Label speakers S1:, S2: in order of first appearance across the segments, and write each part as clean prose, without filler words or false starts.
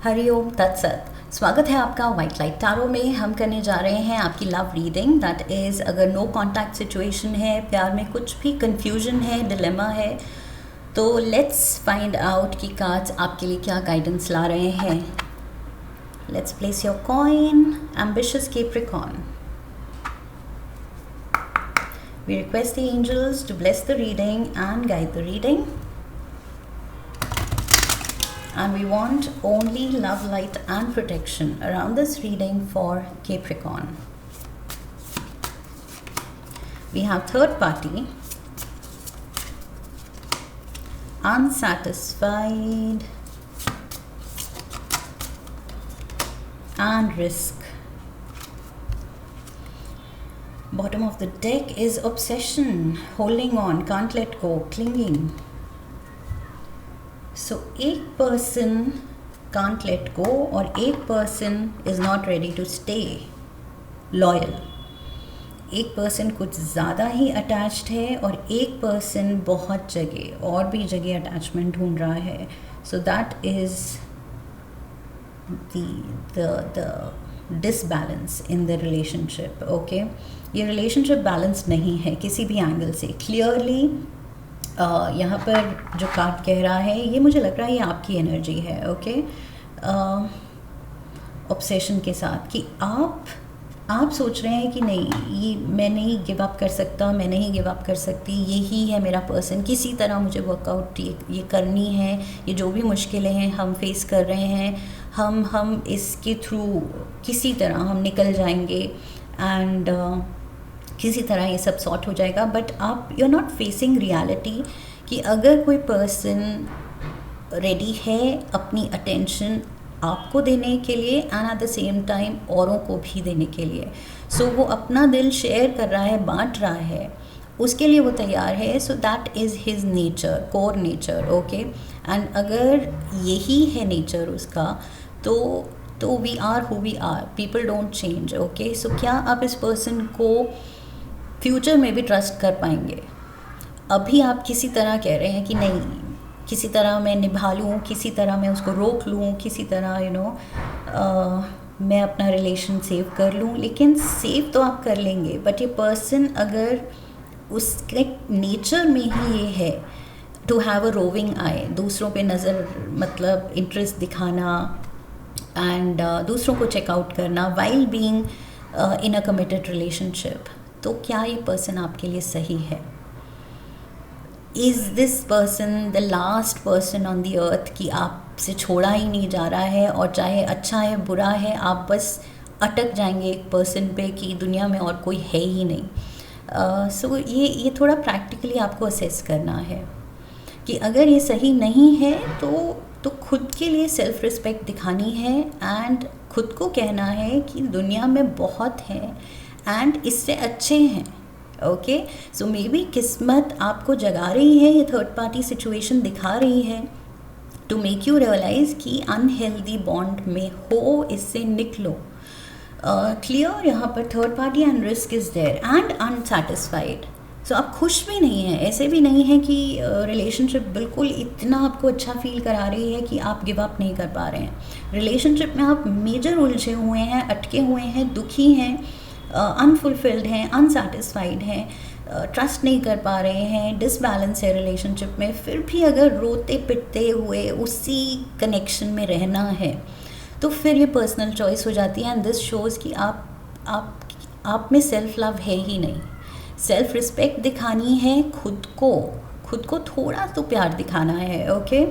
S1: हरिओम तत्सत। स्वागत है आपका वाइट लाइट टैरो में। हम करने जा रहे हैं आपकी लव रीडिंग, दैट इज़ अगर नो कॉन्टैक्ट सिचुएशन है, प्यार में कुछ भी कन्फ्यूजन है, डिलेमा है, तो लेट्स फाइंड आउट कि कार्ड्स आपके लिए क्या गाइडेंस ला रहे हैं। Let's place your coin. Ambitious Capricorn, we request the angels to bless the reading and guide the reading. And we want only love, light and protection around this reading for Capricorn. We have third party, unsatisfied and risk. Bottom of the deck is obsession, holding on, can't let go, clinging. So एक person can't let go और एक person is not ready to stay loyal. एक person कुछ ज़्यादा ही attached है और एक person बहुत जगह और भी जगह attachment ढूंढ रहा है. So that is the disbalance in the relationship. Okay, ये relationship balance नहीं है किसी भी angle से. Clearly यहाँ पर जो कार्ड कह रहा है, ये मुझे लग रहा है ये आपकी एनर्जी है. ओके, ऑब्सेशन के साथ कि आप सोच रहे हैं कि नहीं, ये मैं नहीं गिव अप कर सकता, मैं नहीं गिव अप कर सकती, यही है मेरा पर्सन, किसी तरह मुझे वर्कआउट ये करनी है. ये जो भी मुश्किलें हैं हम फेस कर रहे हैं, हम इसके थ्रू किसी तरह हम निकल जाएंगे एंड किसी तरह ये सब सॉर्ट हो जाएगा. बट आप you are not facing reality कि अगर कोई पर्सन रेडी है अपनी अटेंशन आपको देने के लिए and at the same time औरों को भी देने के लिए, सो वो अपना दिल शेयर कर रहा है, बांट रहा है, उसके लिए वो तैयार है. So that is his nature, core nature. Okay, and अगर यही है नेचर उसका, तो we are who we are, people don't change. Okay, so क्या आप इस पर्सन को फ्यूचर में भी ट्रस्ट कर पाएंगे? अभी आप किसी तरह कह रहे हैं कि नहीं, किसी तरह मैं निभा लूँ, किसी तरह मैं उसको रोक लूँ, किसी तरह मैं अपना रिलेशन सेव कर लूँ. लेकिन सेव तो आप कर लेंगे, बट ये पर्सन अगर उसके नेचर में ही ये है टू हैव अ रोविंग आई, दूसरों पे नज़र, मतलब इंटरेस्ट दिखाना एंड दूसरों को चेकआउट करना while being in a committed relationship, तो क्या ये पर्सन आपके लिए सही है? Is this person the last person on the earth कि आपसे छोड़ा ही नहीं जा रहा है, और चाहे अच्छा है बुरा है आप बस अटक जाएंगे एक पर्सन पे कि दुनिया में और कोई है ही नहीं. सो ये थोड़ा प्रैक्टिकली आपको असेस करना है कि अगर ये सही नहीं है तो खुद के लिए सेल्फ रिस्पेक्ट दिखानी है एंड खुद को कहना है कि दुनिया में बहुत है एंड इससे अच्छे हैं. ओके, सो मे बी किस्मत आपको जगा रही है, ये थर्ड पार्टी सिचुएशन दिखा रही है टू मेक यू रियलाइज़ कि अनहेल्दी बॉन्ड में हो, इससे निकलो. क्लियर, यहाँ पर third party and risk is there and unsatisfied. So आप खुश भी नहीं हैं, ऐसे भी नहीं है कि रिलेशनशिप बिल्कुल इतना आपको अच्छा फील करा रही है कि आप गिव अप नहीं कर पा रहे हैं. रिलेशनशिप में आप मेजर उलझे हुए हैं, अटके हुए हैं, दुखी हैं, अनफुलफिल्ड हैं, अनसेटिस्फाइड हैं, ट्रस्ट नहीं कर पा रहे हैं, डिसबैलेंस है रिलेशनशिप में. फिर भी अगर रोते पिटते हुए उसी कनेक्शन में रहना है तो फिर ये पर्सनल चॉइस हो जाती है. एंड दिस शोज़ कि आप में सेल्फ लव है ही नहीं. सेल्फ रिस्पेक्ट दिखानी है, खुद को थोड़ा तो प्यार दिखाना है. Okay,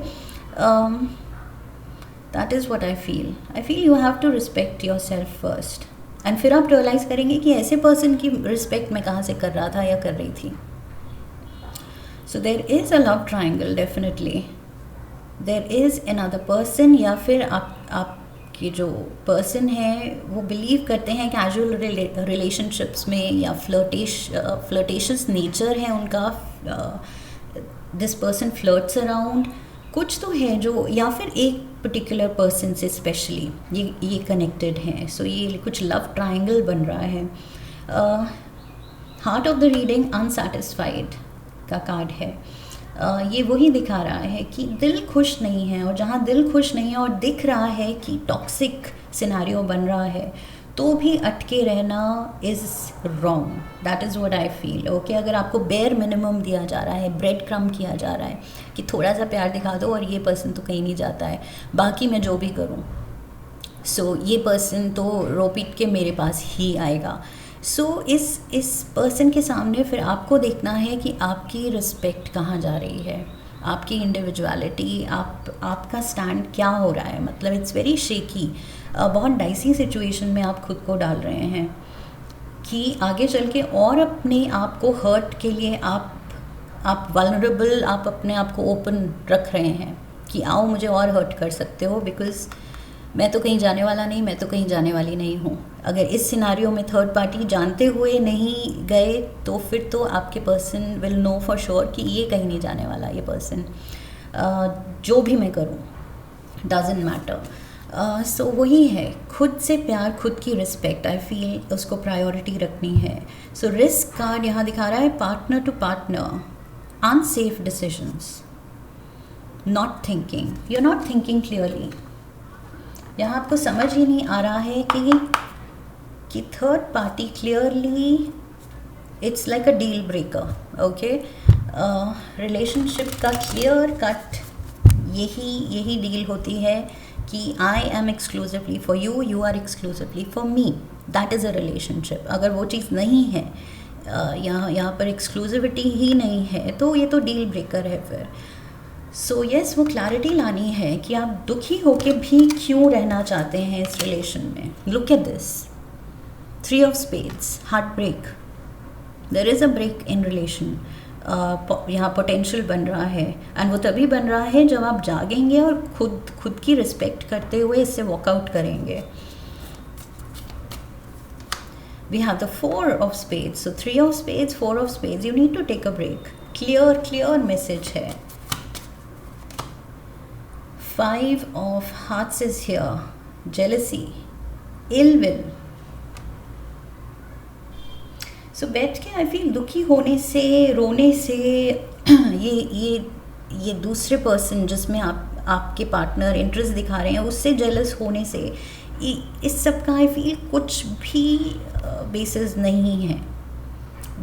S1: that is what I feel you have to respect your self first. And फिर आप रियलाइज़ करेंगे कि ऐसे पर्सन की रिस्पेक्ट मैं कहाँ से कर रहा था या कर रही थी. So there is a love triangle, definitely there is another person, या फिर आपके जो पर्सन है वो बिलीव करते हैं कैजुअल रिलेशनशिप्स में या फ्लर्टेशियस नेचर है उनका. दिस पर्सन फ्लर्ट्स अराउंड, कुछ तो है जो, या फिर एक पर्टिकुलर पर्सन से स्पेशली ये कनेक्टेड हैं. सो ये कुछ लव ट्रायंगल बन रहा है. Heart of the reading unsatisfied का कार्ड है. ये वही दिखा रहा है कि दिल खुश नहीं है, और जहाँ दिल खुश नहीं है और दिख रहा है कि टॉक्सिक सिनेरियो बन रहा है, तो भी अटके रहना is wrong. That is what I feel. Okay, अगर आपको बेयर मिनिमम दिया जा रहा है, ब्रेड क्रम्ब किया जा रहा है कि थोड़ा सा प्यार दिखा दो और ये पर्सन तो कहीं नहीं जाता है, बाकी मैं जो भी करूँ सो ये पर्सन तो रो पीट के मेरे पास ही आएगा. सो इस पर्सन के सामने फिर आपको देखना है कि आपकी रिस्पेक्ट कहाँ जा रही है, आपकी इंडिविजुअलिटी, आपका स्टैंड क्या हो रहा है. मतलब इट्स वेरी शेकी, बहुत डाइसी सिचुएशन में आप खुद को डाल रहे हैं कि आगे चल के और अपने आप को हर्ट के लिए आप वल्नरेबल, आप अपने आप को ओपन रख रहे हैं कि आओ मुझे और हर्ट कर सकते हो, बिकॉज़ मैं तो कहीं जाने वाला नहीं, मैं तो कहीं जाने वाली नहीं हूँ. अगर इस सिनारियो में थर्ड पार्टी जानते हुए नहीं गए तो फिर तो आपके person will know for sure कि ये कहीं नहीं जाने वाला. ये पर्सन जो भी मैं करूँ डजेंट मैटर. सो वही है, खुद से प्यार, खुद की रिस्पेक्ट, आई फील उसको प्रायोरिटी रखनी है. सो रिस्क कार्ड यहाँ दिखा रहा है partner to partner, unsafe decisions, not thinking, you are not thinking clearly. यहाँ आपको समझ ही नहीं आ रहा है कि third party clearly it's like a deal breaker. Okay, relationship का क्लियर कट यही डील होती है कि I am exclusively for you, you are exclusively for me. That is a relationship. अगर वो चीज़ नहीं है, यहाँ पर एक्सक्लूसिविटी ही नहीं है, तो ये तो डील ब्रेकर है फिर. सो यस, वो क्लैरिटी लानी है कि आप दुखी होके भी क्यों रहना चाहते हैं इस रिलेशन में. Look at this, 3 of spades, heart break. There is a break in relation. यहाँ पोटेंशियल बन रहा है, एंड वो तभी बन रहा है जब आप जागेंगे और खुद की रिस्पेक्ट करते हुए इससे वॉकआउट करेंगे. We have the 4 of spades, so 3 of spades, 4 of spades, you need to take a break. Clear message है. 5 of hearts is here, jealousy, ill will. सो बैठ के आई फील दुखी होने से, रोने से, ये दूसरे पर्सन जिसमें आपके पार्टनर इंटरेस्ट दिखा रहे हैं उससे जेलस होने से, इस सब का आई फील कुछ भी बेसिस नहीं है.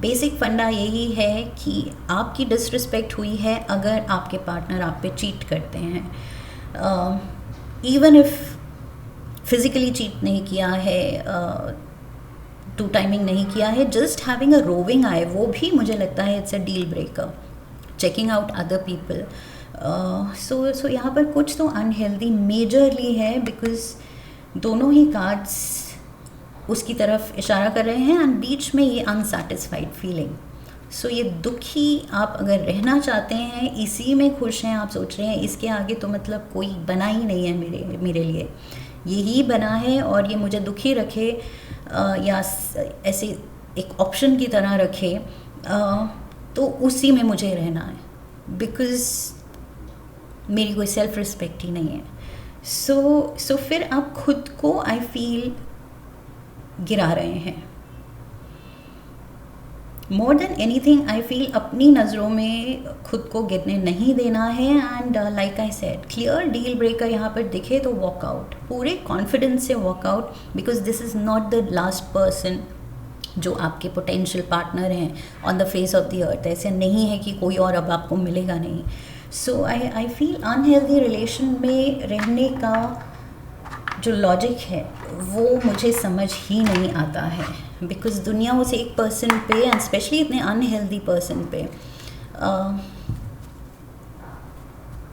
S1: बेसिक फंडा यही है कि आपकी डिसरिस्पेक्ट हुई है अगर आपके पार्टनर आप पे चीट करते हैं. इवन इफ फिज़िकली चीट नहीं किया है, टू टाइमिंग नहीं किया है, just having a roving eye, वो भी मुझे लगता है it's a deal breaker. Checking out other people. So यहाँ पर कुछ तो अनहेल्दी मेजरली है, बिकॉज दोनों ही कार्ड्स उसकी तरफ इशारा कर रहे हैं, एंड बीच में ये अनसेटिस्फाइड फीलिंग. सो ये दुखी आप अगर रहना चाहते हैं, इसी में खुश हैं, आप सोच रहे हैं इसके आगे तो मतलब कोई बना ही नहीं है मेरे लिए, यही बना है और ये मुझे दुखी रखे या ऐसे एक ऑप्शन की तरह रखे, तो उसी में मुझे रहना है, बिकॉज़ मेरी कोई सेल्फ रिस्पेक्ट ही नहीं है. सो फिर आप खुद को आई फील गिरा रहे हैं. More than anything I feel अपनी नज़रों में खुद को गिरने नहीं देना है. And like I said, clear deal breaker यहाँ पर दिखे तो वॉकआउट, पूरे कॉन्फिडेंस से walkout, because this is not the last person जो आपके पोटेंशियल पार्टनर हैं on the face of the earth. ऐसे नहीं है कि कोई और अब आपको मिलेगा नहीं. सो आई फील अनहेल्दी रिलेशन में रहने का जो लॉजिक है वो मुझे समझ ही नहीं आता है, बिकॉज दुनिया उस एक पर्सन पे, एंड स्पेशली इतने अनहेल्दी पर्सन पे,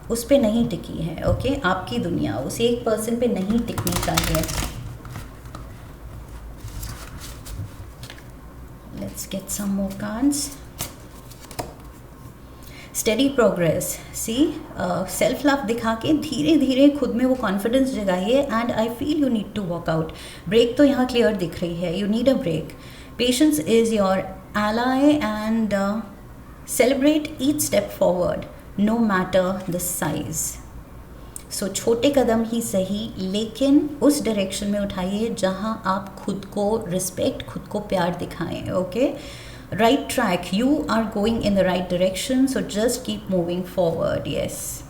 S1: उस पे नहीं टिकी है. ओके, आपकी दुनिया उस एक पर्सन पे नहीं टिकनी चाहिए. Let's get some more cards. Study progress. See, self love दिखा के धीरे धीरे खुद में वो कॉन्फिडेंस जगाइए, and I feel you need to walk out. Break तो यहाँ क्लियर दिख रही है, you need a break. Patience is your ally, and celebrate each step forward no matter the size. So छोटे कदम ही सही, लेकिन उस डायरेक्शन में उठाइए जहाँ आप खुद को रिस्पेक्ट, खुद को प्यार दिखाएं. Okay, right track, you are going in the right direction, so just keep moving forward. yes,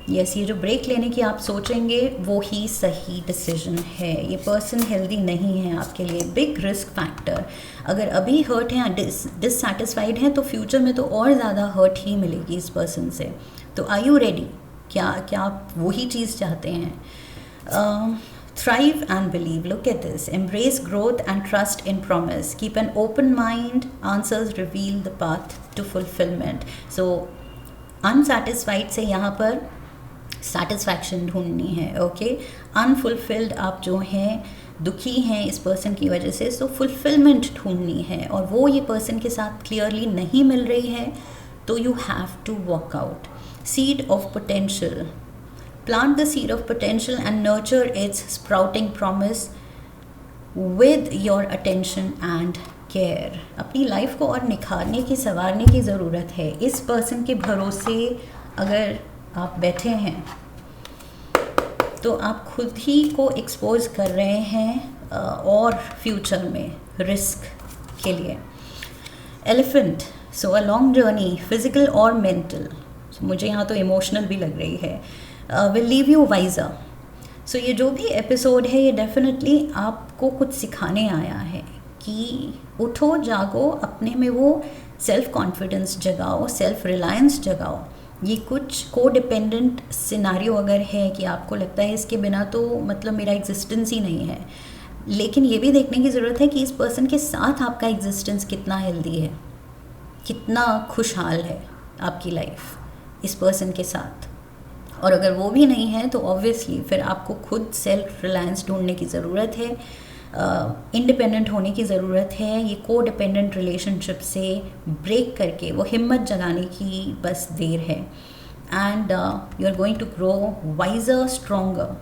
S1: ये जो ब्रेक लेने की आप सोचेंगे वो ही सही डिसीजन है. ये पर्सन हेल्दी नहीं है आपके लिए, बिग रिस्क फैक्टर. अगर अभी हर्ट है या डिससेटिस्फाइड है तो फ्यूचर में तो और ज़्यादा हर्ट ही मिलेगी इस पर्सन से. तो आर यू रेडी? क्या आप वही चीज़ चाहते हैं? Thrive and believe. Look at this. Embrace growth and trust in promise. Keep an open mind. Answers reveal the path to fulfillment. So, unsatisfied से यहाँ पर satisfaction ढूंढनी है. Okay? Unfulfilled आप जो हैं दुखी हैं इस पर्सन की वजह से, so fulfillment ढूंढनी है और वो ये पर्सन के साथ clearly नहीं मिल रही है, तो you have to walk out. Seed of potential. Plant the seed of potential and nurture its sprouting promise with your attention and care. अपनी लाइफ को और निखारने की, संवारने की ज़रूरत है. इस पर्सन के भरोसे अगर आप बैठे हैं तो आप खुद ही को एक्सपोज कर रहे हैं और फ्यूचर में रिस्क के लिए. Elephant. So a long journey, physical और मेंटल. मुझे यहाँ तो इमोशनल भी लग रही है. will leave you wiser. सो ये जो भी एपिसोड है ये डेफिनेटली आपको कुछ सिखाने आया है कि उठो, जागो, अपने में वो सेल्फ कॉन्फिडेंस जगाओ, सेल्फ रिलायंस जगाओ. ये कुछ को डिपेंडेंट सिनारियो अगर है कि आपको लगता है इसके बिना तो मतलब मेरा एग्जिस्टेंस ही नहीं है, लेकिन ये भी देखने की ज़रूरत है कि इस पर्सन के साथ आपका एग्जिस्टेंस कितना हेल्दी है, कितना खुशहाल है आपकी लाइफ इस पर्सन के साथ. और अगर वो भी नहीं है तो ऑब्वियसली फिर आपको खुद सेल्फ रिलायंस ढूंढने की ज़रूरत है, इंडिपेंडेंट होने की ज़रूरत है. ये को डिपेंडेंट रिलेशनशिप से ब्रेक करके वो हिम्मत जगाने की बस देर है. And you are going to grow wiser, stronger.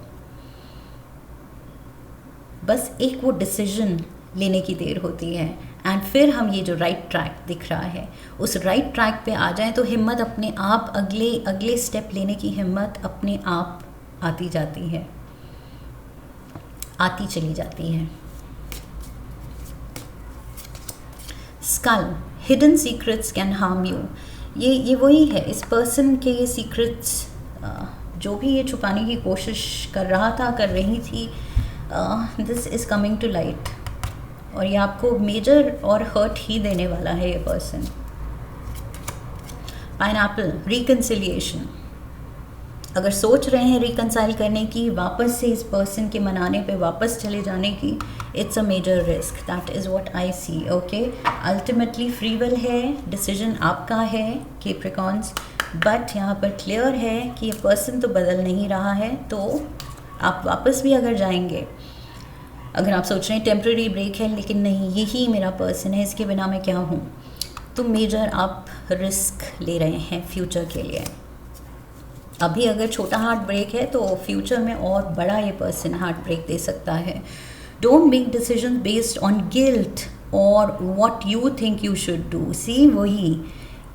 S1: बस एक वो डिसीजन लेने की देर होती है एंड फिर हम ये जो राइट ट्रैक दिख रहा है उस राइट ट्रैक पे आ जाएं तो हिम्मत अपने आप, अगले स्टेप लेने की हिम्मत अपने आप आती जाती है, आती चली जाती है. Skull. Hidden secrets can harm you. ये वही है, इस पर्सन के ये सीक्रेट्स जो भी ये छुपाने की कोशिश कर रहा था, कर रही थी, this is coming to light और ये आपको मेजर और हर्ट ही देने वाला है ये पर्सन. पाइनएप्पल. रिकन्सिलिएशन. अगर सोच रहे हैं रिकन्साइल करने की, वापस से इस पर्सन के मनाने पे वापस चले जाने की, it's a major risk. That is what I see. Okay, ultimately free will है, डिसीजन आपका है कैप्रिकॉन्स, बट यहाँ पर क्लियर है कि ये पर्सन तो बदल नहीं रहा है. तो आप वापस भी अगर जाएंगे, अगर आप सोच रहे हैं टेम्प्रेरी ब्रेक है लेकिन नहीं, यही मेरा पर्सन है, इसके बिना मैं क्या हूँ, तो मेजर आप रिस्क ले रहे हैं फ्यूचर के लिए. अभी अगर छोटा हार्ट ब्रेक है तो फ्यूचर में और बड़ा ये पर्सन हार्ट ब्रेक दे सकता है. Don't make decision based on guilt और what you think you should do. See वही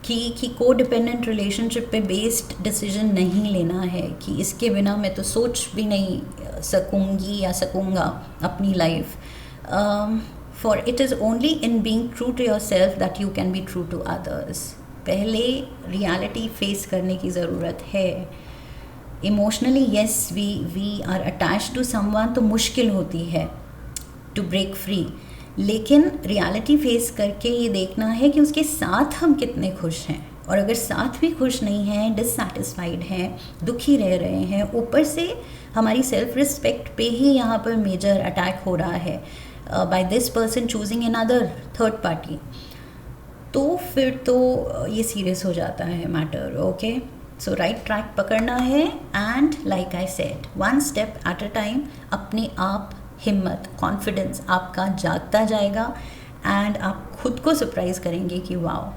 S1: कि को डिपेंडेंट रिलेशनशिप पे बेस्ड डिसीजन नहीं लेना है कि इसके बिना मैं तो सोच भी नहीं सकूंगी या सकूंगा अपनी life. For it is only in being true to your self that you can be true to others. पहले रियलिटी फेस करने की ज़रूरत है. Emotionally yes we are attached to someone, तो मुश्किल होती है टू ब्रेक फ्री, लेकिन रियलिटी फेस करके ये देखना है कि उसके साथ हम कितने खुश हैं. और अगर साथ भी खुश नहीं हैं, डिससेटिस्फाइड हैं, दुखी रह रहे हैं, ऊपर से हमारी सेल्फ रिस्पेक्ट पे ही यहाँ पर मेजर अटैक हो रहा है by this person choosing another third party, तो फिर तो ये सीरियस हो जाता है matter. Okay, so right track पकड़ना है and like I said, one step at a time. अपने आप हिम्मत, कॉन्फिडेंस आपका जागता जाएगा एंड आप खुद को सरप्राइज़ करेंगे कि वाओ,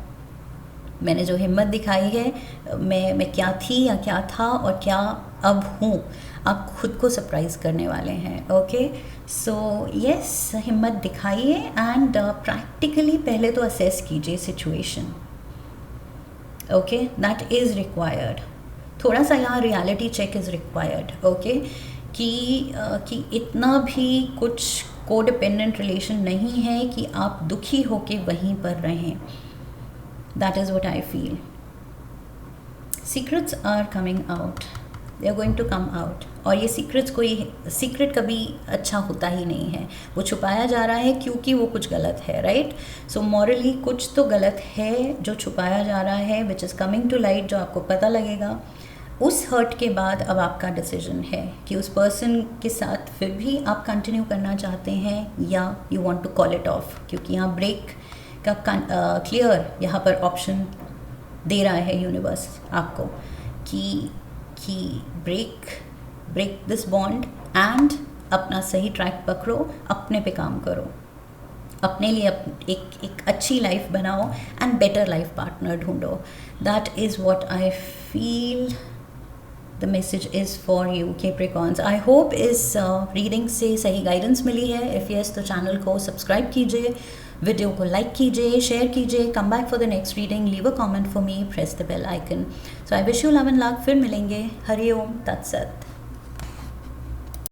S1: मैंने जो हिम्मत दिखाई है, मैं क्या थी या क्या था और क्या अब हूँ. आप खुद को सरप्राइज़ करने वाले हैं. ओके, सो यस, हिम्मत दिखाइए एंड प्रैक्टिकली पहले तो असेस कीजिए situation. Okay, that is required. थोड़ा सा यहाँ reality check is required. Okay, कि इतना भी कुछ कोडिपेंडेंट रिलेशन नहीं है कि आप दुखी होके वहीं पर रहें. That is what I feel. Secrets are coming out, they are going to come out. और ये सीक्रेट्स, कोई सीक्रेट कभी अच्छा होता ही नहीं है. वो छुपाया जा रहा है क्योंकि वो कुछ गलत है, राइट. सो मॉरली कुछ तो गलत है जो छुपाया जा रहा है, which is coming to light, जो आपको पता लगेगा. उस हर्ट के बाद अब आपका डिसीजन है कि उस पर्सन के साथ फिर भी आप कंटिन्यू करना चाहते हैं या you want to call it off. क्योंकि यहाँ ब्रेक का क्लियर यहाँ पर ऑप्शन दे रहा है यूनिवर्स आपको कि ब्रेक दिस बॉन्ड एंड अपना सही ट्रैक पकड़ो, अपने पे काम करो, अपने लिए एक अच्छी लाइफ बनाओ एंड बेटर लाइफ पार्टनर ढूंढो. That is what I feel the message is for you Capricorns. I hope इस रीडिंग से सही गाइडेंस मिली है. इफ़ यस तो चैनल को सब्सक्राइब कीजिए, वीडियो को लाइक कीजिए, शेयर कीजिए. Come back for the next reading, leave a comment for me, press the bell icon. So I wish you love and luck. फिर मिलेंगे. हरि ओम तत्सत.